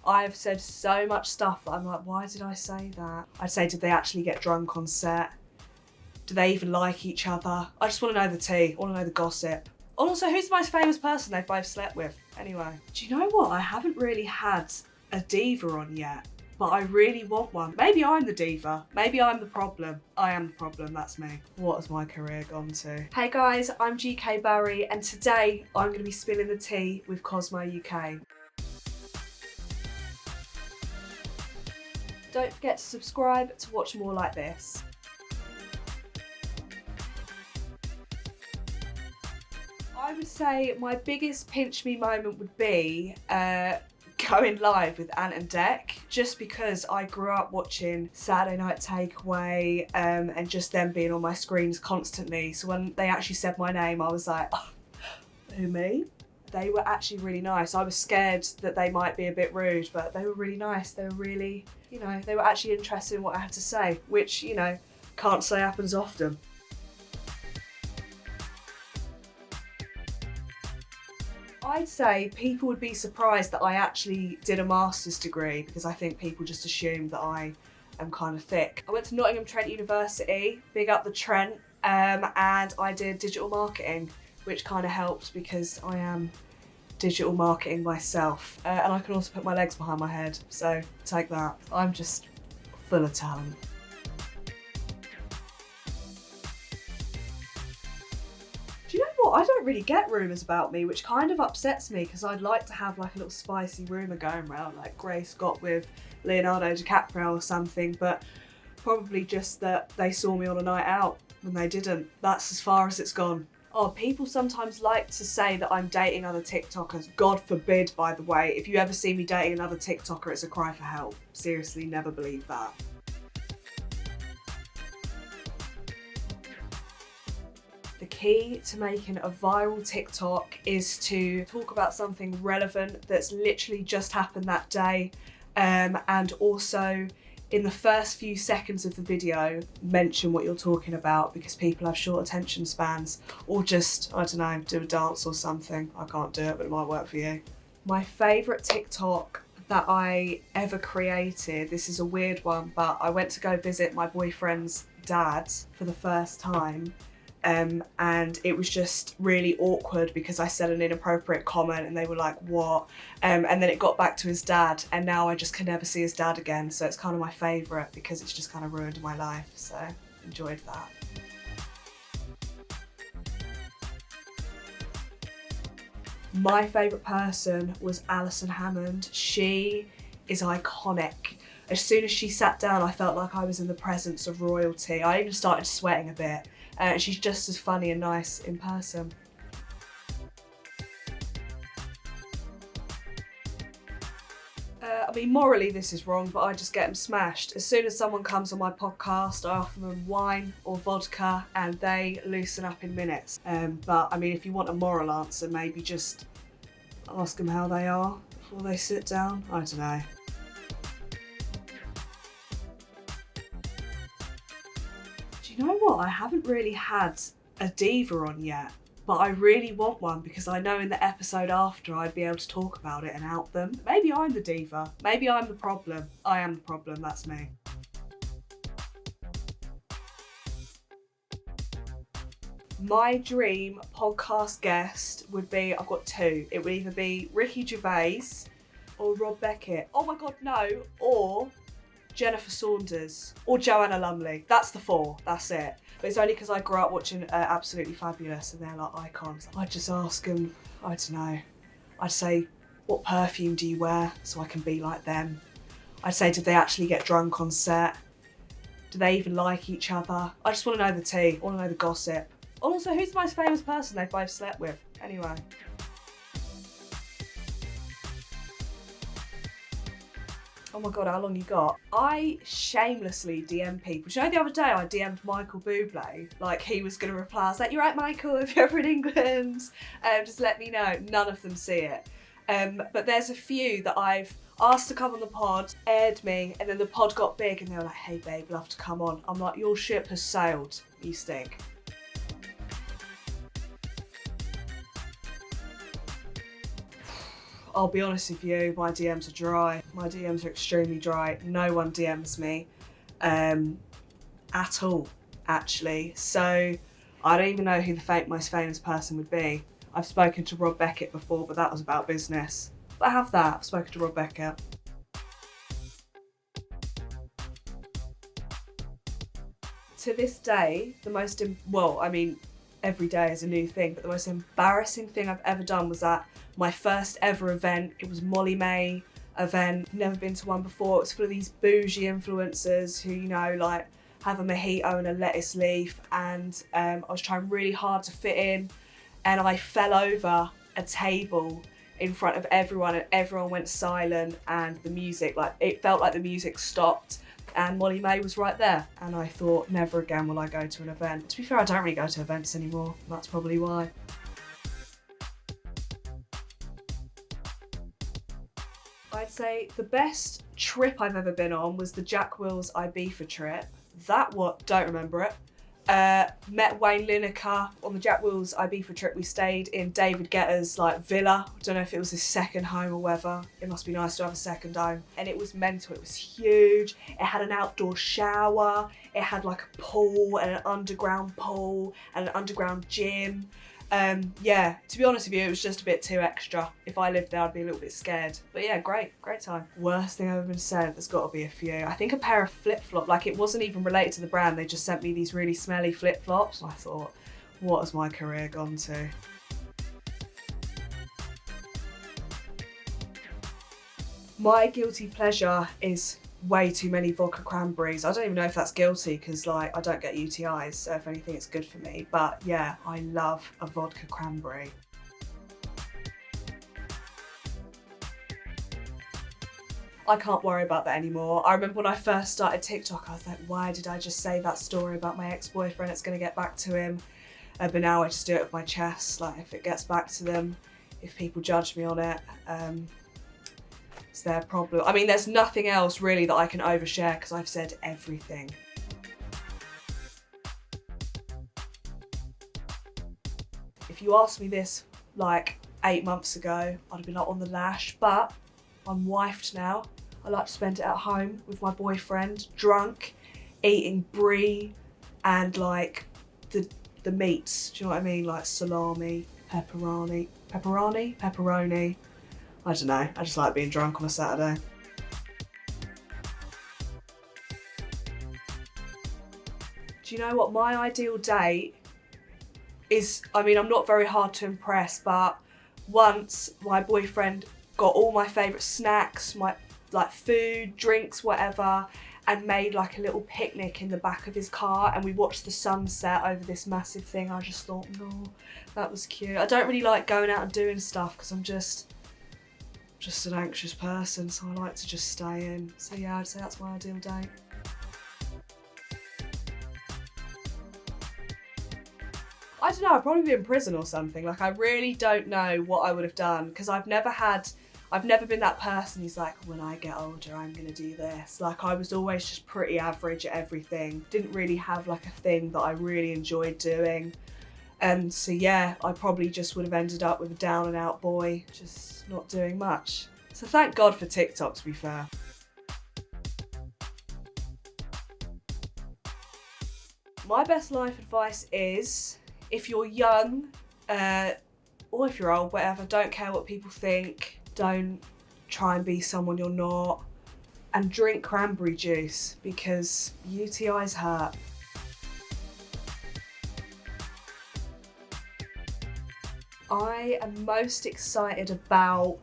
I've said so much stuff that I'm like, why did I say that? I'd say, did they actually get drunk on set? Do they even like each other? I just want to know the tea. I want to know the gossip. Also, who's the most famous person they've both slept with? Anyway, do you know what? I haven't really had a diva on yet, but I really want one. Maybe I'm the diva. Maybe I'm the problem. I am the problem, that's me. What has my career gone to? Hey guys, I'm GK Barry, and today I'm going to be spilling the tea with Cosmo UK. Don't forget to subscribe to watch more like this. I would say my biggest pinch me moment would be going live with Ant and Dec, just because I grew up watching Saturday Night Takeaway and just them being on my screens constantly. So when they actually said my name, I was like, oh, who, me? They were actually really nice. I was scared that they might be a bit rude, but they were really nice. They were really, they were actually interested in what I had to say, which, can't say happens often. I'd say people would be surprised that I actually did a master's degree, because I think people just assume that I am kind of thick. I went to Nottingham Trent University, big up the Trent, and I did digital marketing, which kind of helped because I am digital marketing myself. And I can also put my legs behind my head, so take that. I'm just full of talent. Do you know what? I don't really get rumours about me, which kind of upsets me, because I'd like to have like a little spicy rumour going around, like Grace got with Leonardo DiCaprio or something, but probably just that they saw me on a night out when they didn't. That's as far as it's gone. Oh, people sometimes like to say that I'm dating other TikTokers. God forbid, by the way. If you ever see me dating another TikToker, it's a cry for help. Seriously, never believe that. The key to making a viral TikTok is to talk about something relevant that's literally just happened that day, and also in the first few seconds of the video mention what you're talking about, because people have short attention spans, or just, I don't know, do a dance or something. I can't do it, but it might work for you. My favourite TikTok that I ever created, this is a weird one, but I went to go visit my boyfriend's dad for the first time. And it was just really awkward because I said an inappropriate comment and they were like, what? And then it got back to his dad, and now I just can never see his dad again. So it's kind of my favourite because it's just kind of ruined my life. So enjoyed that. My favourite person was Alison Hammond. She is iconic. As soon as she sat down, I felt like I was in the presence of royalty. I even started sweating a bit. She's just as funny and nice in person. I mean, morally this is wrong, but I just get them smashed. As soon as someone comes on my podcast, I offer them wine or vodka and they loosen up in minutes. But I mean, if you want a moral answer, maybe just ask them how they are before they sit down. I don't know. Do you know what? I haven't really had a diva on yet, but I really want one, because I know in the episode after I'd be able to talk about it and out them. Maybe I'm the diva. Maybe I'm the problem. I am the problem, that's me. My dream podcast guest would be, I've got two. It would either be Ricky Gervais or Rob Beckett. Oh my God, no. Or Jennifer Saunders or Joanna Lumley. That's the four, that's it. But it's only because I grew up watching Absolutely Fabulous and they're like icons. I'd just ask them, I don't know, I'd say, what perfume do you wear so I can be like them? I'd say, did they actually get drunk on set? Do they even like each other? I just want to know the tea, I want to know the gossip. Also, who's the most famous person they've both slept with? Anyway. Oh my God, how long you got? I shamelessly DM people. Do you know the other day I DM'd Michael Bublé? Like he was going to reply. I was like, you're right, Michael, if you're ever in England, just let me know. None of them see it. But there's a few that I've asked to come on the pod, aired me, and then the pod got big and they were like, hey babe, love to come on. I'm like, your ship has sailed, you stink. I'll be honest with you, my DMs are dry. My DMs are extremely dry. No one DMs me at all, actually. So I don't even know who the most famous person would be. I've spoken to Rob Beckett before, but that was about business. But I have that, I've spoken to Rob Beckett. To this day, every day is a new thing, but the most embarrassing thing I've ever done was at my first ever event. It was Molly May event. Never been to one before. It was full of these bougie influencers who, you know, like have a mojito and a lettuce leaf, and I was trying really hard to fit in, and I fell over a table in front of everyone, and everyone went silent, and the music, like, it felt like the music stopped, and Molly May was right there, and I thought, never again will I go to an event. To be fair, I don't really go to events anymore. That's probably why. I'd say the best trip I've ever been on was the Jack Wills Ibiza trip. Don't remember it. Met Wayne Lineker on the Jack Wills Ibiza trip. We stayed in David Guetta's villa. I don't know if it was his second home or whether. It must be nice to have a second home. And it was mental. It was huge. It had an outdoor shower. It had like a pool and an underground pool and an underground gym. Yeah, to be honest with you, it was just a bit too extra. If I lived there, I'd be a little bit scared. But yeah, great time. Worst thing I've ever been sent, there's got to be a few. I think a pair of flip-flops, like it wasn't even related to the brand, they just sent me these really smelly flip-flops. And I thought, what has my career gone to? My guilty pleasure is way too many vodka cranberries. I don't even know if that's guilty because I don't get UTIs, so if anything it's good for me. But yeah, I love a vodka cranberry. I can't worry about that anymore. I remember when I first started TikTok, I was like, why did I just say that story about my ex-boyfriend? It's going to get back to him. But now I just do it with my chest. Like, if it gets back to them, if people judge me on it, it's their problem. I mean, there's nothing else really that I can overshare because I've said everything. If you asked me this like 8 months ago, I'd have been like on the lash, but I'm wifed now. I like to spend it at home with my boyfriend, drunk, eating brie and like the meats. Do you know what I mean? Like salami, pepperoni. I don't know, I just like being drunk on a Saturday. Do you know what my ideal date is? I mean, I'm not very hard to impress, but once my boyfriend got all my favourite snacks, my food, drinks, whatever, and made like a little picnic in the back of his car, and we watched the sunset over this massive thing. I just thought, no, that was cute. I don't really like going out and doing stuff because I'm just an anxious person, so I like to just stay in. So yeah, I'd say that's my ideal date. I don't know, I'd probably be in prison or something. Like, I really don't know what I would have done because I've never been that person who's like, when I get older, I'm gonna do this. Like, I was always just pretty average at everything. Didn't really have like a thing that I really enjoyed doing. So yeah, I probably just would have ended up with a down and out boy, just not doing much. So thank God for TikTok, to be fair. My best life advice is, if you're young, or if you're old, whatever, don't care what people think. Don't try and be someone you're not. And drink cranberry juice because UTIs hurt. I am most excited about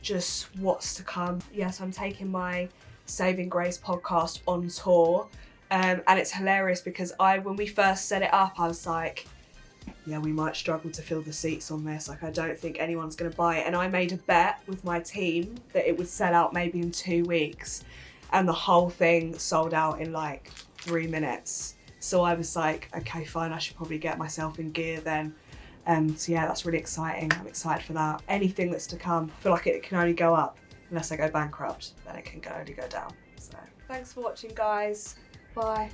just what's to come. Yes, I'm taking my Saving Grace podcast on tour, and it's hilarious because when we first set it up, I was like, yeah, we might struggle to fill the seats on this. Like, I don't think anyone's going to buy it. And I made a bet with my team that it would sell out maybe in 2 weeks, and the whole thing sold out in like 3 minutes. So I was like, okay, fine, I should probably get myself in gear then. So yeah, that's really exciting. I'm excited for that. Anything that's to come, I feel like it can only go up. Unless I go bankrupt, then it can only go down. So thanks for watching, guys. Bye.